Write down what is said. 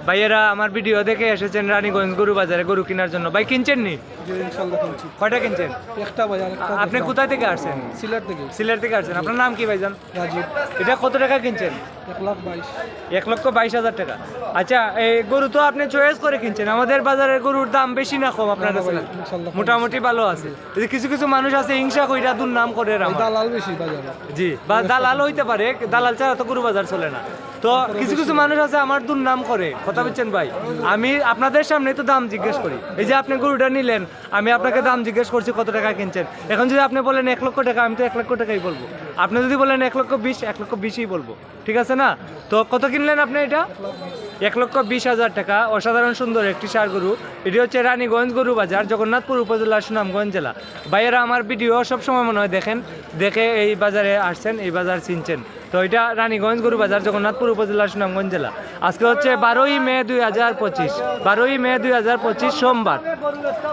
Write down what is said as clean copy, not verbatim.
ভাইয়েরা আমার ভিডিও দেখে এসেছেন রানীগঞ্জ গরু বাজারে গরু কেনার জন্য। ভাই কিনছেন নি? কয়টা কিনছেন? একটা ভাই, আপনি কোথায় থেকে আসছেন? সিলেট থেকে। সিলেট থেকে আসছেন। আপনার নাম কি ভাইজান? রাজীব। এটা কত টাকা কিনছেন? 1,22,000। 1,22,000 টাকা। আচ্ছা, এই গরু তো আপনি চয়েস করে কিনছেন। আমাদের বাজারে গরুর দাম বেশি না কম আপনার কাছে? ইনশাআল্লাহ মোটামুটি ভালো আছে। এই যে কিছু কিছু মানুষ আছে হিংসা কইরা দুর্নাম করে আমার। দালাল বেশি বাজারে। জি, বা দালাল হইতে পারে, দালাল ছাড়া তো গরু বাজার চলে না। তো কিছু কিছু মানুষ আছে আমার দুর্নাম করে, কথা বলছেন ভাই। আমি আপনাদের সামনে তো দাম জিজ্ঞেস করি। এই যে আপনি গরুটা নিলেন, আমি আপনাকে দাম জিজ্ঞেস করছি কত টাকা কিনছেন। এখন যদি আপনি বলেন 1 লক্ষ টাকা, আমি তো 1 লক্ষ টাকাই বলবো। আপনি যদি বলেন 1,20,000 বলবো, ঠিক আছে না? তো কত কিনলেন আপনি এটা? 1,20,000 টাকা। অসাধারণ সুন্দর একটি ষাঁড় গরু। এটি হচ্ছে রানীগঞ্জ গরু বাজার, জগন্নাথপুর উপজেলা, সুনামগঞ্জ জেলা। ভাইয়েরা আমার ভিডিও সবসময় মনে হয় দেখেন, দেখে এই বাজারে আসছেন, এই বাজার চিনছেন। তো এটা রানীগঞ্জ গরু বাজার, জগন্নাথপুর উপজেলা, সুনামগঞ্জ জেলা। আজকে হচ্ছে 12ই মে 2025, 12ই মে 2025 সোমবার।